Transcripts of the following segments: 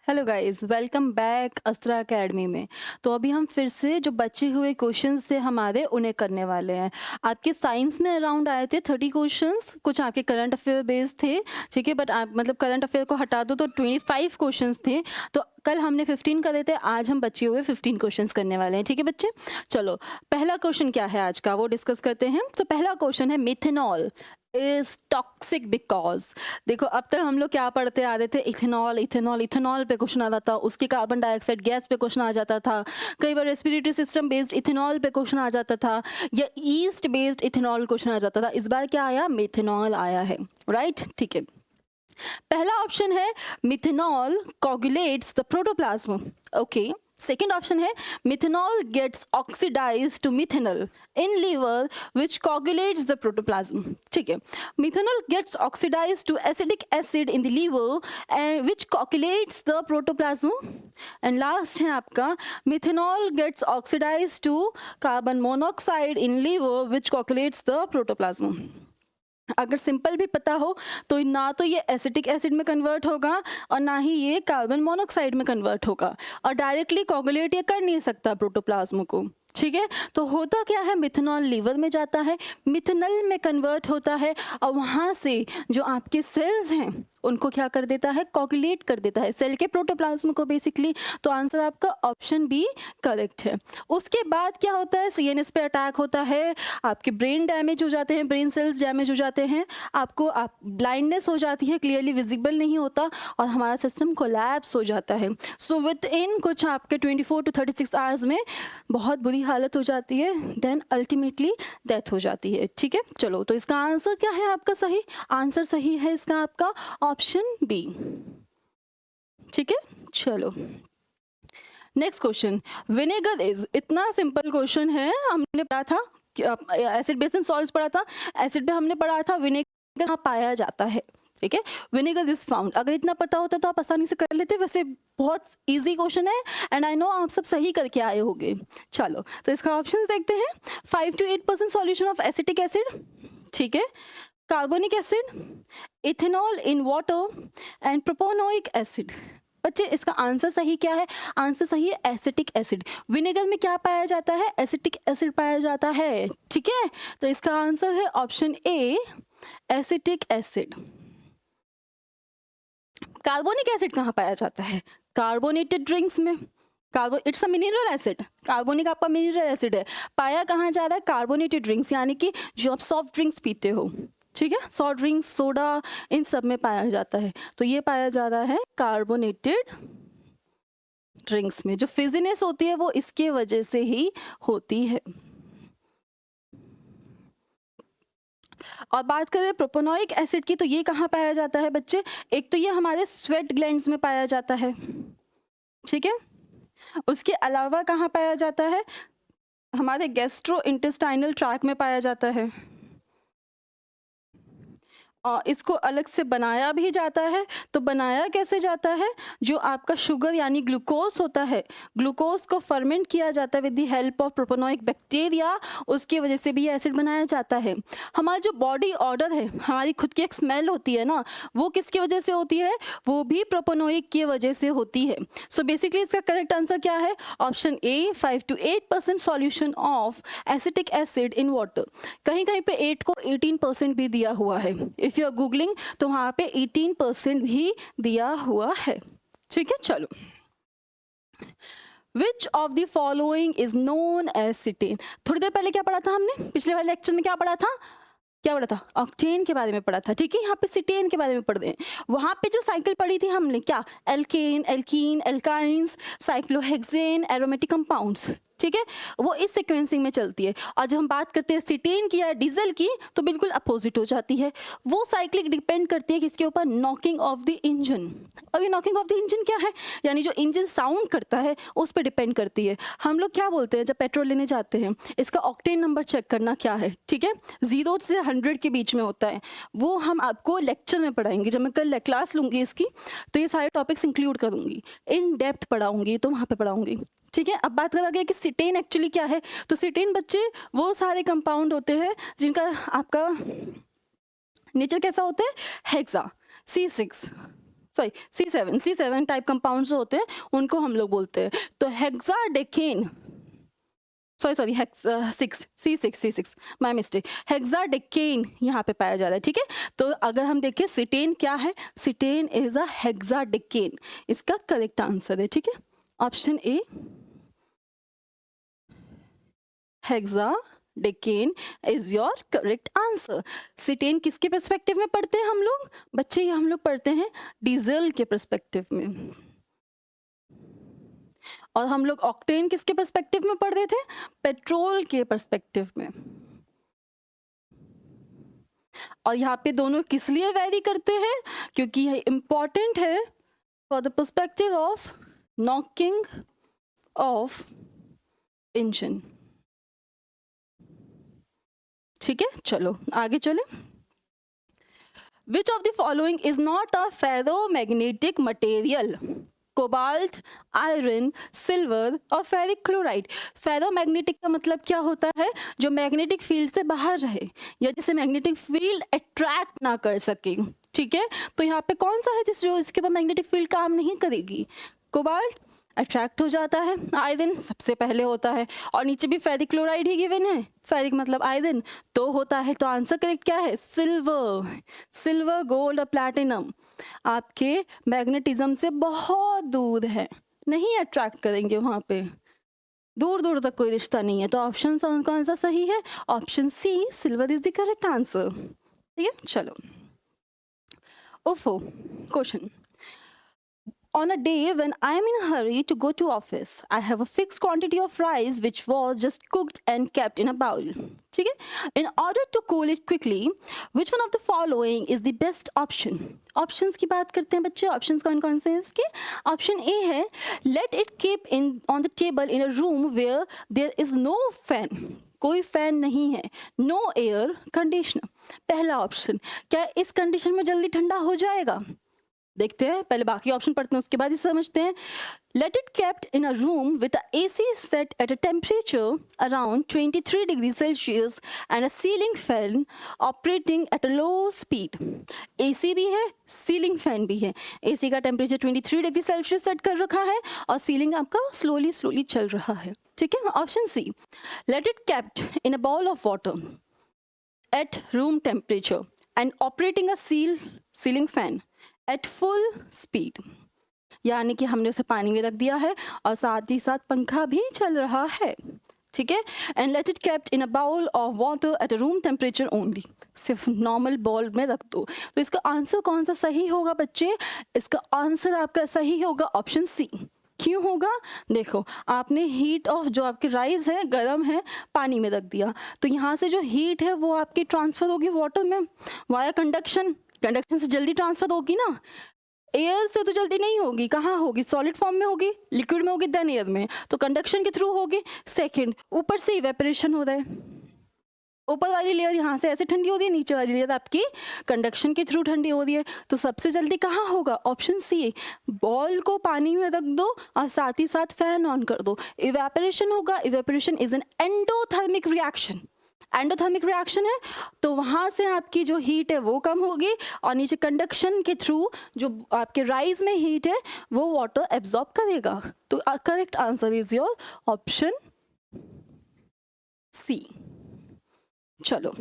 Hello guys, welcome back अस्त्रा academy में। तो अभी हम फिर से जो बचे हुए क्वेश्चंस थे हमारे उन्हें करने वाले हैं। आपके साइंस में अराउंड आए थे 30 क्वेश्चंस, कुछ आपके करंट अफेयर बेस्ड थे, ठीक है। बट आप मतलब करंट अफेयर को हटा दो तो 25 क्वेश्चंस थे। तो कल हमने 15 करे थे, आज हम बचे हुए 15 क्वेश्चंस करने वाले हैं, ठीक है बच्चे। चलो, पहला क्वेश्चन क्या है आज का वो डिस्कस करते हैं। तो पहला क्वेश्चन है, मिथेनॉल इज टॉक्सिक बिकॉज। देखो, अब तक हम लोग क्या पढ़ते आ रहे थे, इथेनॉल इथेनॉल इथेनॉल पे क्वेश्चन आता था, उसके कार्बन डाइऑक्साइड गैस पे क्वेश्चन आ जाता था, कई बार रेस्पिरेटरी सिस्टम बेस्ड इथेनॉल पे क्वेश्चन आ जाता था, या ईस्ट बेस्ड इथेनॉल क्वेश्चन आ जाता था। इस बार क्या आया, मिथेनॉल आया है, राइट, ठीक है। पहला ऑप्शन है methanol coagulates the protoplasm, okay. Second option है methanol gets oxidise to methanol in liver which coagulates the protoplasm, ठीक है। Methanol gets oxidise to acidic acid in the liver and which coagulates the protoplasm. And last है आपका methanol gets oxidise to carbon monoxide in liver which coagulates the protoplasm. अगर simple भी पता हो तो ना तो ये एसिटिक एसिड में कन्वर्ट होगा और ना ही ये कार्बन मोनोऑक्साइड में कन्वर्ट होगा, और डायरेक्टली कोगुलेट ये कर नहीं सकता प्रोटोप्लाज्म को, ठीक है। तो होता क्या है, मिथेनॉल लीवर में जाता है, मिथेनॉल में कन्वर्ट होता है, और वहाँ से जो आपके सेल्स हैं उनको क्या कर देता है, कोगुलेट कर देता है, सेल के प्रोटोप्लाज्म को बेसिकली। तो आंसर आपका ऑप्शन बी करेक्ट है। उसके बाद क्या होता है, सीएनएस पे अटैक होता है, आपके ब्रेन डैमेज हो जाते हैं, ब्रेन सेल्स डैमेज हो जाते हैं, आपको ब्लाइंडनेस हो जाती है, क्लियरली विजिबल नहीं होता, और हमारा सिस्टम कोलैप्स हो जाता है। सो विद इन कुछ आपके 24 to 36 आवर्स में बहुत बुरी हालत हो जाती है, देन अल्टीमेटली डेथ हो जाती है, ठीक है। चलो, तो इसका आंसर क्या है आपका, सही आंसर सही है इसका आपका ऑप्शन बी, ठीक है। चलो, नेक्स्ट क्वेश्चन, विनेगर इज, इतना सिंपल क्वेश्चन है, हमने पढ़ा था एसिड बेस एंड सॉल्ट्स पढ़ा था, एसिड पे हमने पढ़ा था विनेगर कहाँ पाया जाता है, ठीक है। विनेगर इज फाउंड, अगर इतना पता होता तो आप आसानी से कर लेते, वैसे बहुत इजी क्वेश्चन है एंड आई नो आप सब सही करके आए होंगे। चलो, तो इसका ऑप्शन देखते हैं। 5 to 8% solution of acetic acid, ठीक है, carbonic acid, ethanol in water and propanoic acid. बच्चे, इसका आंसर सही क्या है, आंसर सही है एसिटिक एसिड। विनेगर में क्या पाया जाता है, एसिटिक एसिड पाया जाता है, ठीक है। तो इसका आंसर है ऑप्शन ए, एसिटिक एसिड। कार्बोनिक एसिड कहाँ पाया जाता है, कार्बोनेटेड ड्रिंक्स में। It's a mineral acid, carbonic आपका मिनरल एसिड है, पाया कहाँ जा रहा है, कार्बोनेटेड ड्रिंक्स, यानी कि जो आप सॉफ्ट ड्रिंक्स पीते हो, ठीक है, सॉफ्ट ड्रिंक्स, सोडा, इन सब में पाया जाता है। तो ये पाया जा रहा है कार्बोनेटेड ड्रिंक्स में। जो फिजीनेस होती है वो इसके वजह से ही होती है। और बात करें प्रोपोनोइक एसिड की, तो ये कहाँ पाया जाता है बच्चे, एक तो ये हमारे स्वेट ग्लैंड्स में पाया जाता है, ठीक है। उसके अलावा कहाँ पाया जाता है, हमारे गैस्ट्रो इंटेस्टाइनल ट्रैक में पाया जाता है। इसको अलग से बनाया भी जाता है। तो बनाया कैसे जाता है, जो आपका शुगर यानी ग्लूकोज होता है, ग्लूकोज को फर्मेंट किया जाता है with the help of propanoic bacteria, उसकी वजह से भी एसिड बनाया जाता है। हमारा जो बॉडी ऑर्डर है, हमारी खुद की एक स्मेल होती है ना, वो किसकी वजह से होती है, वो भी प्रोपोनोइक की वजह से होती है। सो बेसिकली इसका करेक्ट आंसर क्या है, option A, 5 to 8% solution of acetic acid in water. कहीं कहीं पे 8 को 18% भी दिया हुआ है, इफ यू आर गूगलिंग तो वहां पे 18% भी दिया हुआ है, ठीक है। चलो, which of the following is known as cetane. थोड़ी देर पहले क्या पढ़ा था हमने, पिछले वाले लेक्चर में क्या पढ़ा था, क्या पढ़ा था, ऑक्टेन के बारे में पढ़ा था, ठीक है। यहाँ पे सिटेन के बारे में पढ़ रहे हैं। वहां पे जो साइकिल पढ़ी थी हमने, क्या, alkane, alkene, alkynes, cyclohexane, aromatic compounds, ठीक है, वो इस सीक्वेंसिंग में चलती है। और जब हम बात करते हैं सिटेन की या डीजल की, तो बिल्कुल अपोजिट हो जाती है। वो साइक्लिक डिपेंड करती है किसके ऊपर, नॉकिंग ऑफ द इंजन। अभी नॉकिंग ऑफ द इंजन क्या है, यानी जो इंजन साउंड करता है उस पर डिपेंड करती है। हम लोग क्या बोलते हैं जब पेट्रोल लेने जाते हैं, इसका ऑक्टेन नंबर चेक करना क्या है, ठीक है, 0 से 100 के बीच में होता है। वो हम आपको लेक्चर में पढ़ाएंगे, जब मैं कल क्लास लूंगी इसकी, तो ये सारे टॉपिक्स इंक्लूड करूंगी, इन डेप्थ पढ़ाऊंगी, तो वहाँ पे पढ़ाऊंगी, ठीक है। अब बात करा गया कि सिटेन एक्चुअली क्या है, तो सिटेन बच्चे वो सारे कंपाउंड होते हैं जिनका आपका नेचर कैसा होता है, hexa, C6, sorry C7 type compounds जो होते हैं उनको हम लोग बोलते हैं। तो हेक्साडेकेन, सॉरी C6 माय मिस्टेक, हेक्साडेकेन यहाँ पे पाया जा रहा है, ठीक है। तो अगर हम देखें सिटेन क्या है, सिटेन इज अ हेक्साडेकेन, इसका करेक्ट आंसर है, ठीक है, option A hexadecane is your correct answer. Cetane किसके पर्सपेक्टिव में पढ़ते हैं हम लोग बच्चे, ये हम लोग पढ़ते हैं डीजल के पर्सपेक्टिव में, और हम लोग ऑक्टेन किसके पर्सपेक्टिव में पढ़ रहे थे, पेट्रोल के पर्सपेक्टिव में। और यहाँ पे दोनों किस लिए वैरी करते हैं, क्योंकि यह इंपॉर्टेंट है for the perspective of knocking of engine, ठीक है। चलो आगे चले। Which of the following is not a ferromagnetic material? Cobalt, iron, silver और फेरिक क्लोराइड। फेरोमैग्नेटिक का मतलब क्या होता है, जो मैग्नेटिक फील्ड से बाहर रहे या जिसे मैग्नेटिक फील्ड अट्रैक्ट ना कर सके, ठीक है। तो यहाँ पे कौन सा है जिस जो इसके बाद मैग्नेटिक फील्ड काम नहीं करेगी, कोबाल्ट अट्रैक्ट हो जाता है, आयरन सबसे पहले होता है, और नीचे भी फेरिक क्लोराइड ही गिवन है, फेरिक मतलब आयरन तो होता है। तो आंसर करेक्ट क्या है, सिल्वर, गोल्ड और प्लैटिनम आपके मैग्नेटिज्म से बहुत दूर है, नहीं अट्रैक्ट करेंगे, वहाँ पे दूर दूर तक कोई रिश्ता नहीं है। तो ऑप्शन कौन सा सही है, option C silver is the correct answer, ठीक है। चलो question, on a day when I am in a hurry to go to office, I have a fixed quantity of rice which was just cooked and kept in a bowl. ठीक है? In order to cool it quickly, which one of the following is the best option? Options की बात करते हैं बच्चे, options कौन कौन से हैं इसके? Option A है let it keep in on the table in a room where there is no fan. कोई फैन नहीं है, नो एयर कंडीशनर। पहला ऑप्शन, क्या इस कंडीशन में जल्दी ठंडा हो जाएगा? देखते हैं, पहले बाकी ऑप्शन पढ़ते हैं उसके बाद ही समझते हैं। Late it kept in a room with AC set at a temperature around 23 degree Celsius and a ceiling fan operating at a low speed. AC भी है, सीलिंग फैन भी है। AC का टेम्परेचर 23 डिग्री सेल्सियस सेट कर रखा है और ceiling आपका स्लोली चल रहा है, ठीक है। Option C, let it kept in a bowl of water at room temperature and operating a ceiling fan at full speed, यानी कि हमने उसे पानी में रख दिया है और साथ ही साथ पंखा भी चल रहा है, ठीक है। And let it kept in a bowl of water at a room temperature only, सिर्फ नॉर्मल बाउल में रख दो। तो इसका आंसर कौन सा सही होगा बच्चे, इसका आंसर आपका सही होगा ऑप्शन सी। क्यों होगा, देखो आपने हीट ऑफ जो आपकी राइस है गर्म है, पानी में रख दिया, तो यहाँ से जो हीट है वो आपकी ट्रांसफर होगी वाटर में वाया कंडक्शन से जल्दी ट्रांसफर होगी ना, एयर से तो जल्दी नहीं होगी, कहाँ होगी, सॉलिड फॉर्म में होगी, लिक्विड में होगी, देन एयर में, तो कंडक्शन के थ्रू होगी। सेकंड, ऊपर से इवेपोरेशन हो रहा है, ऊपर वाली लेयर यहाँ से ऐसे ठंडी हो रही है, नीचे वाली लेयर आपकी कंडक्शन के थ्रू ठंडी हो रही है, तो सबसे जल्दी कहाँ होगा, ऑप्शन सी, बॉल को पानी में रख दो और साथ ही साथ फैन ऑन कर दो, इवेपोरेशन होगा। Evaporation is an endothermic reaction, endothermic reaction है, तो वहाँ से आपकी जो हीट है वो कम होगी और नीचे कंडक्शन के थ्रू जो आपके राइस में हीट है वो वाटर एब्जॉर्ब करेगा। तो correct answer is your option C. चलो,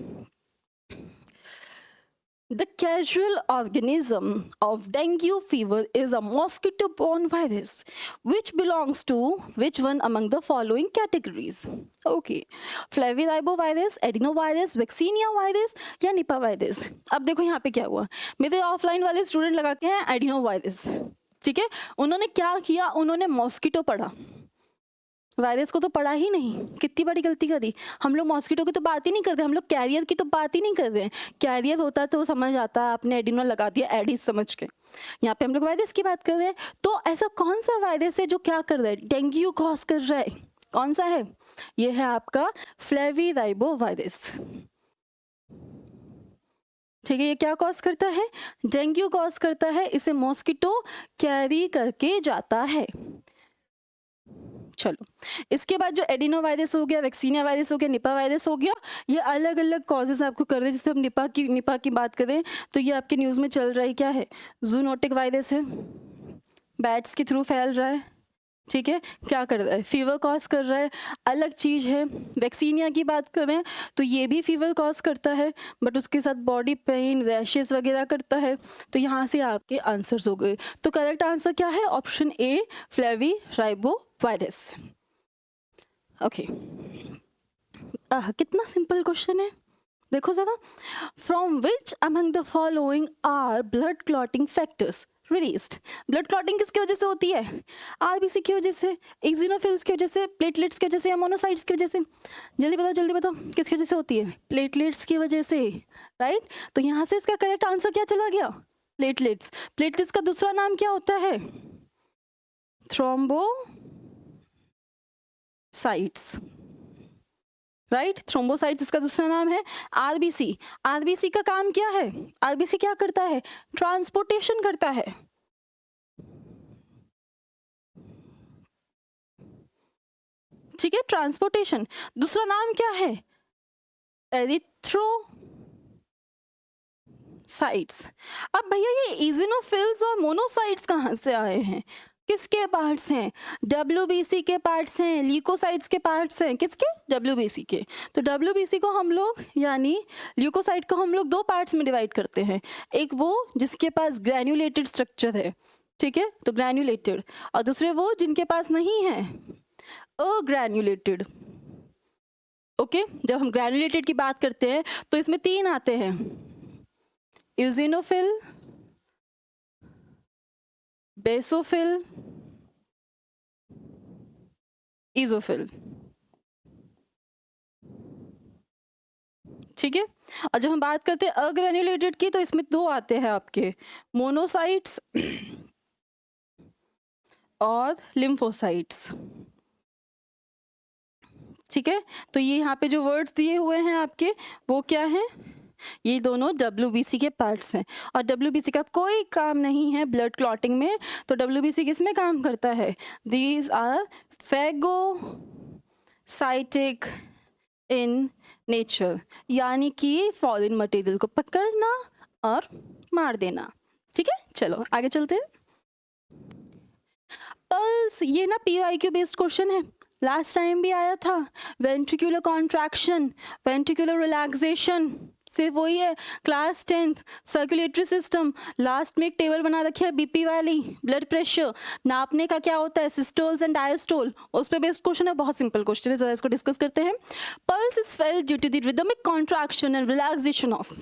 the causal organism of dengue fever is a mosquito-borne virus, which belongs to which one among the following categories? Okay, flavirovirus, adenovirus, vaccinia virus या Nipah virus. अब देखो यहाँ पे क्या हुआ, मेरे offline वाले स्टूडेंट लगा के हैं एडिनोवायरस, ठीक है। उन्होंने क्या किया, उन्होंने मॉस्किटो पढ़ा, वायरस को तो पढ़ा ही नहीं। कितनी बड़ी गलती करी, हम लोग मॉस्किटो की तो बात ही नहीं करते, हम लोग कैरियर की तो बात ही नहीं कर रहे हैं। कैरियर होता तो समझ आता, आपने एडिनो लगा दिया एडिस समझ के, यहाँ पे हम लोग वायरस की बात कर रहे हैं। तो ऐसा कौन सा वायरस है जो क्या कर रहा है, डेंगू कॉज कर रहा है, कौन सा है, ये है आपका फ्लेविराइबो वायरस, ठीक है। ये क्या कॉज करता है, डेंगू कॉज करता है, इसे मॉस्किटो कैरी करके जाता है, चलो, इसके बाद जो एडिनोवायरस हो गया, वैक्सीनिया वायरस हो गया, निपा वायरस हो गया, ये अलग अलग कॉजेज आपको कर रहे हैं। जैसे हम निपा की बात करें तो ये आपके न्यूज़ में चल रहा है, क्या है, जूनोटिक वायरस है, बैट्स के थ्रू फैल रहा है, ठीक है, क्या कर रहा है, फीवर कॉज कर रहा है, अलग चीज़ है। वैक्सीनिया की बात करें तो ये भी फीवर कॉज करता है, बट उसके साथ बॉडी पेन, रैशेस वगैरह करता है। तो यहाँ से आपके आंसर्स हो गए। तो करेक्ट आंसर क्या है, option A, flavi ribo virus. Okay, कितना सिंपल क्वेश्चन है, देखो ज़रा। From which among the following are blood clotting factors released. Blood clotting किसकी वजह से होती है, आरबीसी की वजह से, एक्सिनोफिल्स की वजह से, प्लेटलेट्स की वजह से, या मोनोसाइट्स की वजह से। जल्दी बताओ जल्दी बताओ, किसकी वजह से होती है, प्लेटलेट्स की वजह से, राइट। तो यहाँ से इसका करेक्ट आंसर क्या चला गया, प्लेटलेट्स। प्लेटलेट्स का दूसरा नाम क्या होता है, थ्रोम्बोसाइट्स, राइट। थ्रोम्बोसाइट्स इसका दूसरा नाम है। आरबीसी, आरबीसी का काम क्या है, आरबीसी क्या करता है, ट्रांसपोर्टेशन करता है, ठीक है, ट्रांसपोर्टेशन। दूसरा नाम क्या है, एरिथ्रोसाइट्स। अब भैया ये इजिनोफिल्स और मोनोसाइट्स कहाँ से आए हैं, किसके पार्ट्स हैं, डब्ल्यूबीसी के पार्ट्स हैं, ल्यूकोसाइट्स के पार्ट्स हैं, किसके, डब्ल्यूबीसी के। तो डब्ल्यूबीसी को हम लोग, यानी ल्यूकोसाइट को हम लोग दो पार्ट्स में डिवाइड करते हैं, एक वो जिसके पास ग्रैन्युलेटेड स्ट्रक्चर है, ठीक है, तो ग्रैन्युलेटेड, और दूसरे वो जिनके पास नहीं है, अग्रैन्युलेटेड। ओके, जब हम ग्रैन्युलेटेड की बात करते हैं तो इसमें तीन आते हैं, यूजिनोफिल, बेसोफिल, इजोफिल, ठीक है। और जब हम बात करते हैं अग्रैन्युलेटेड की तो इसमें दो आते हैं आपके, मोनोसाइट्स और लिम्फोसाइट्स, ठीक है। तो ये यहाँ पे जो वर्ड्स दिए हुए हैं आपके वो क्या हैं, ये दोनों डब्ल्यूबीसी के पार्ट्स हैं। और डब्ल्यूबीसी का कोई काम नहीं है ब्लड क्लॉटिंग में, तो डब्ल्यूबीसी किस में काम करता है, these are phagocytic in nature, यानी कि फॉरेन मटेरियल को पकड़ना और मार देना, ठीक है। चलो आगे चलते हैं। पल्स, ये ना PYQ बेस्ड क्वेश्चन है, लास्ट टाइम भी आया था। वेंट्रिकुलर कॉन्ट्रैक्शन, वेंट्रिकुलर रिलैक्सेशन, सिर्फ वही है, class 10th, circulatory system, last में एक टेबल बना रखी है बीपी वाली, ब्लड प्रेशर नापने का क्या होता है, सिस्टोल्स एंड डायस्टोल, उस पर बेस्ड क्वेश्चन है, बहुत सिंपल क्वेश्चन है, जरा इसको डिस्कस करते हैं। Pulse is felt due to the rhythmic contraction and relaxation of,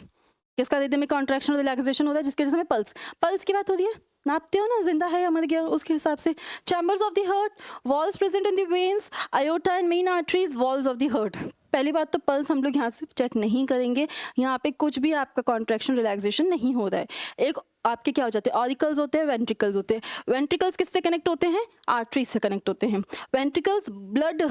किसका रिदमिक कॉन्ट्रैक्शन और रिलैक्सेशन होता है, जिसके वजह से पल्स, पल्स की बात होती है, नापते हो ना, जिंदा है या मर गया उसके हिसाब से। Chambers of the heart, walls present in the veins, iota and main arteries, walls of the heart. पहली बात तो पल्स हम लोग यहाँ से चेक नहीं करेंगे, यहाँ पे कुछ भी आपका कॉन्ट्रैक्शन रिलैक्सेशन नहीं हो रहा है। एक आपके क्या हो जाते हैं, ऑरिकल्स होते हैं, वेंट्रिकल्स होते हैं। वेंट्रिकल्स किससे कनेक्ट होते हैं, आर्टरी से कनेक्ट होते हैं। वेंट्रिकल्स ब्लड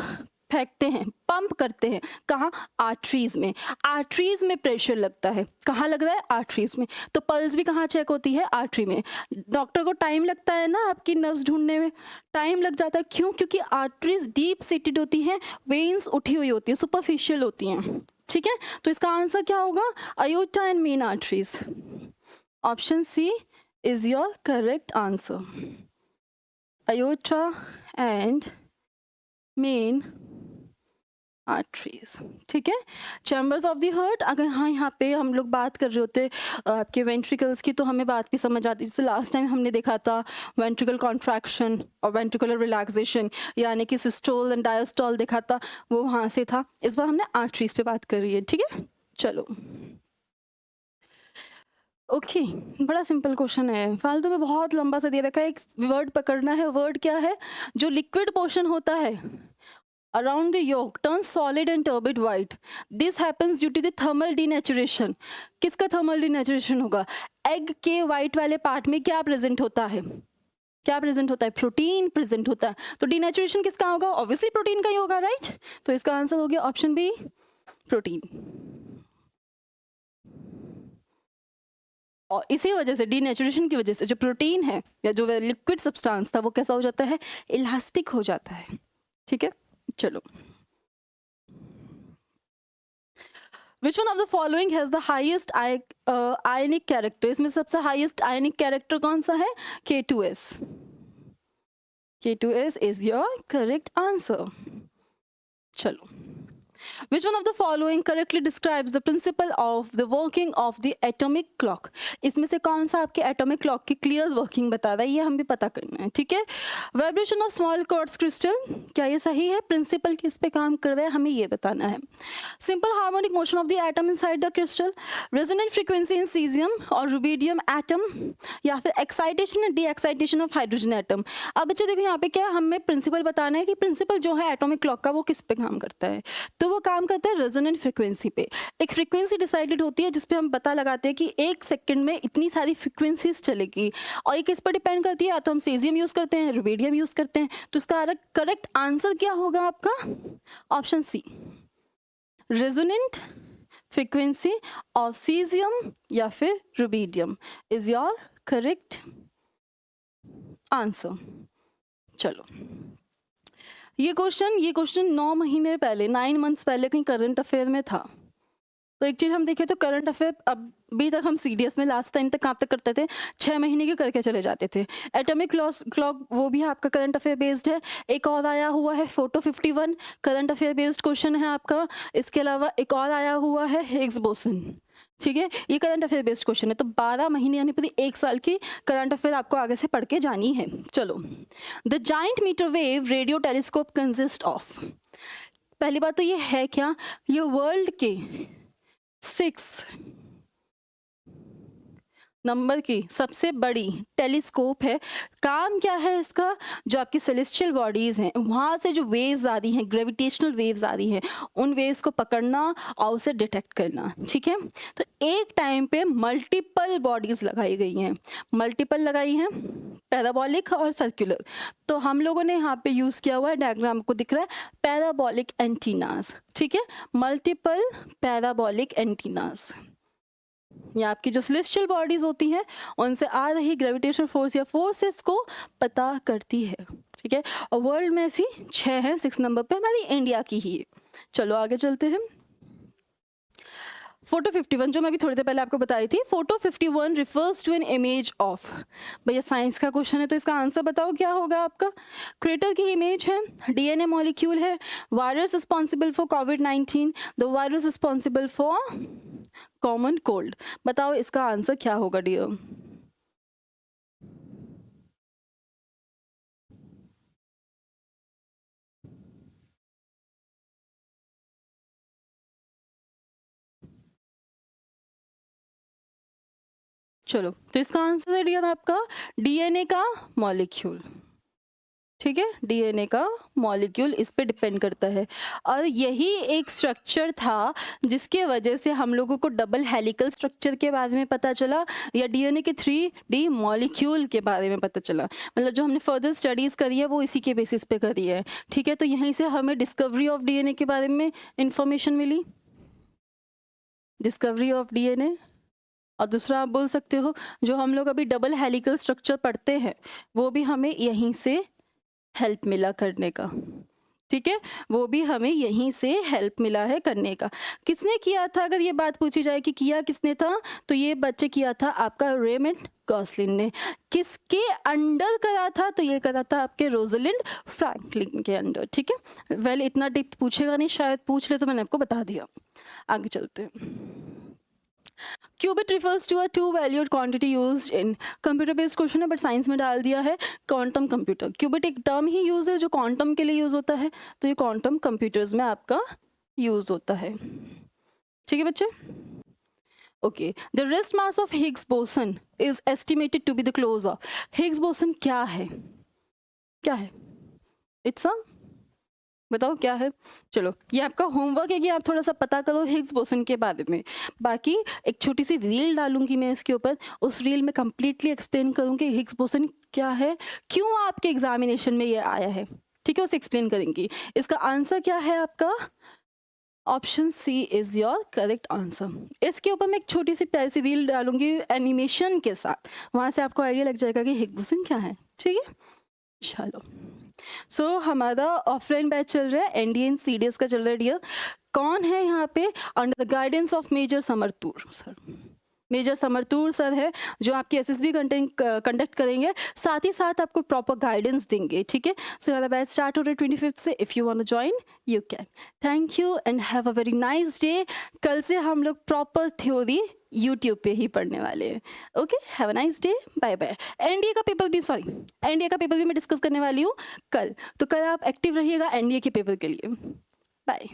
फेंकते हैं, पंप करते हैं, कहाँ, आर्टरीज में। आर्टरीज में प्रेशर लगता है, कहाँ लग रहा है, आर्टरीज में। तो पल्स भी कहाँ चेक होती है, आर्टरी में। डॉक्टर को टाइम लगता है ना आपकी नर्व्स ढूंढने में, टाइम लग जाता है, क्यों, क्योंकि आर्टरीज डीप सीटेड होती हैं, वेन्स उठी हुई होती हैं, सुपरफिशियल होती हैं, ठीक है। तो इसका आंसर क्या होगा, aorta and main arteries. Option C is your correct answer, aorta and main arteries, ठीक है। चैम्बर्स ऑफ द हार्ट, अगर हाँ यहाँ पे हम लोग बात कर रहे होते आपके वेंट्रिकल्स की तो हमें बात भी समझ आती, जैसे लास्ट टाइम हमने देखा था वेंट्रिकल कॉन्ट्रैक्शन और वेंट्रिकुलर रिलैक्सेशन, यानी कि सिस्टोल एंड डायस्टोल देखा था, वो वहाँ से था। इस बार हमने आर्टरीज पे बात कर रही है, ठीक है। चलो ओके, बड़ा सिंपल क्वेश्चन है, फालतू में बहुत लंबा सा दे रखा है, एक वर्ड पकड़ना है। वर्ड क्या है, जो लिक्विड पोर्शन होता है around the yolk turns solid and turbid white. This happens due to the thermal denaturation. किसका thermal denaturation होगा, एग के वाइट वाले पार्ट में क्या प्रेजेंट होता है, क्या प्रेजेंट होता है, प्रोटीन प्रेजेंट होता है। तो डिनेचुरेशन किसका होगा, ऑब्वियसली प्रोटीन का ही होगा, राइट। तो इसका आंसर हो गया ऑप्शन बी, प्रोटीन। और इसी वजह से, डिनेचुरेशन की वजह से, जो प्रोटीन है या जो लिक्विड सब्सटेंस था वो कैसा हो जाता है, इलास्टिक हो जाता है, ठीक है, चलो। Which one of the following has the highest ionic character? इसमें सबसे highest ionic character कौन सा है? K2S. K2S is your correct answer. चलो। Which one of the following correctly describes the principle of the working of the atomic clock? इसमें से कौन सा आपके atomic clock की clear working बता रहा है, ये हम भी पता करना है, ठीक है। Vibration of small quartz crystal, क्या ये सही है? Principle किस पे काम कर रहा है, हमें ये बताना है। Simple harmonic motion of the atom inside the crystal, resonant frequency in cesium और rubidium atom, या फिर excitation and de-excitation of hydrogen atom। अब बच्चे देखो यहाँ पे क्या हमें principle बताना है कि principle जो है atomic clock का वो किस पे काम करता है, तो वो काम करता है रेजोनेंट फ्रीक्वेंसी पे। एक फ्रीक्वेंसी डिसाइडेड होती है जिसपे हम पता लगाते हैं कि एक सेकंड में इतनी सारी फ्रीक्वेंसीज चलेगी, और ये किस पर डिपेंड करती है, या तो हम सेजियम यूज करते हैं, रुबिडियम यूज करते हैं। तो इसका करेक्ट आंसर क्या होगा आपका? Option C, resonant frequency of caesium या फिर rubidium is your correct answer. चलो, ये क्वेश्चन 9 महीने पहले, 9 मंथ्स पहले कहीं करंट अफेयर में था। तो एक चीज़ हम देखें तो करंट अफेयर अभी तक हम सीडीएस में लास्ट टाइम तक कहाँ तक करते थे, 6 महीने के करके चले जाते थे। एटॉमिक क्लॉक वो भी आपका करंट अफेयर बेस्ड है। एक और आया हुआ है photo 51, current affair based question है आपका। इसके अलावा एक और आया हुआ है हिग्स बोसन, ठीक है, ये करंट अफेयर बेस्ड क्वेश्चन है। तो 12 महीने यानी पूरी 1 साल की करंट अफेयर आपको आगे से पढ़ के जानी है। चलो, the giant metre wave radio telescope consist of, पहली बात तो ये है क्या, ये वर्ल्ड के 6 नंबर की सबसे बड़ी टेलीस्कोप है। काम क्या है इसका, जो आपकी सेलेस्टियल बॉडीज़ हैं वहाँ से जो वेव्स आ रही हैं, ग्रेविटेशनल वेव्स आ रही हैं, उन वेव्स को पकड़ना और उसे डिटेक्ट करना, ठीक है। तो एक टाइम पे मल्टीपल बॉडीज़ लगाई गई हैं, मल्टीपल लगाई हैं, पैराबोलिक और सर्कुलर। तो हम लोगों ने यहाँ पे यूज़ किया हुआ है, डायग्राम को दिख रहा है, पैराबोलिक एंटीनास, ठीक है, मल्टीपल पैराबोलिक एंटीनास। ये आपकी जो सेलेस्टियल बॉडीज होती हैं उनसे आ रही ग्रेविटेशनल फोर्स या फोर्सेस को पता करती है, ठीक है। और वर्ल्ड में ऐसी 6 हैं, 6 नंबर पे हमारी इंडिया की ही है। चलो आगे चलते हैं। फोटो 51 जो मैं अभी थोड़ी देर पहले आपको बताई थी, photo 51 refers to an image of, भैया साइंस का क्वेश्चन है तो इसका आंसर बताओ क्या होगा आपका। क्रेटर की इमेज है, डीएनए मॉलिक्यूल है, virus responsible for covid, the virus responsible for common cold. बताओ इसका आंसर क्या होगा डियर। चलो, तो इसका आंसर है डियर आपका डीएनए का मॉलिक्यूल, ठीक है, डीएनए का मॉलिक्यूल इस पे डिपेंड करता है। और यही एक स्ट्रक्चर था जिसके वजह से हम लोगों को डबल हेलिकल स्ट्रक्चर के बारे में पता चला, या डीएनए के 3D मॉलिक्यूल के बारे में पता चला। मतलब जो हमने फर्दर स्टडीज़ करी है वो इसी के बेसिस पे करी है, ठीक है। तो यहीं से हमें डिस्कवरी ऑफ डीएनए के बारे में इंफॉर्मेशन मिली, डिस्कवरी ऑफ डीएनए। और दूसरा आप बोल सकते हो जो हम लोग अभी डबल हेलिकल स्ट्रक्चर पढ़ते हैं वो भी हमें यहीं से हेल्प मिला करने का, ठीक है, वो भी हमें यहीं से हेल्प मिला है करने का। किसने किया था, अगर ये बात पूछी जाए कि किया किसने था, तो ये बच्चे किया था आपका रेमंड गॉसलिन ने। किसके अंडर करा था, तो ये करा था आपके रोजलिंड फ्रैंकलिन के अंडर, ठीक है। वेल इतना डिप्थ पूछेगा नहीं, शायद पूछ ले तो मैंने आपको बता दिया। आगे चलते हैं। Qubit refers to a 2 valued quantity used in, computer based question है बट साइंस में डाल दिया है क्वांटम कंप्यूटर। क्यूबिट एक टर्म ही यूज है जो क्वांटम के लिए यूज होता है, तो ये क्वांटम कंप्यूटर्स में आपका यूज होता है, ठीक है बच्चे। Okay, the rest mass of Higgs boson is estimated to be the close of, Higgs boson क्या है, क्या है, इट्स अ, बताओ क्या है। चलो ये आपका होमवर्क है कि आप थोड़ा सा पता करो हिग्स बोसन के बारे में। बाकी एक छोटी सी रील डालूंगी मैं इसके ऊपर, उस रील में कंप्लीटली एक्सप्लेन करूंगी हिग्स बोसन क्या है, क्यों आपके एग्जामिनेशन में ये आया है, ठीक है, उसे एक्सप्लेन करेंगी। इसका आंसर क्या है आपका, option C is your correct answer. इसके ऊपर मैं एक छोटी सी प्यारी सी रील डालूंगी एनिमेशन के साथ, वहाँ से आपको आइडिया लग जाएगा कि हिग्स बोसन क्या है, ठीक है। चलो सो हमारा ऑफलाइन बैच चल रहा है, एनडीए एंड सीडीएस का चल रहा है डियर। कौन है यहाँ पे? Under the guidance of major समरतूर सर। मेजर समरतूर सर है जो आपकी एसएसबी कंडक्ट करेंगे, साथ ही साथ आपको प्रॉपर गाइडेंस देंगे, ठीक है। सो हमारा बैच स्टार्ट हो रहा है 25 से। If you want to join you can. Thank you and have a very nice day. कल से हम लोग प्रॉपर थ्योरी यूट्यूब पे ही पढ़ने वाले हैं। Okay, have a nice day, bye bye. NDA का पेपर भी, सॉरी, एनडीए का पेपर भी मैं डिस्कस करने वाली हूँ कल, तो कल आप एक्टिव रहिएगा एनडीए के पेपर के लिए। बाय।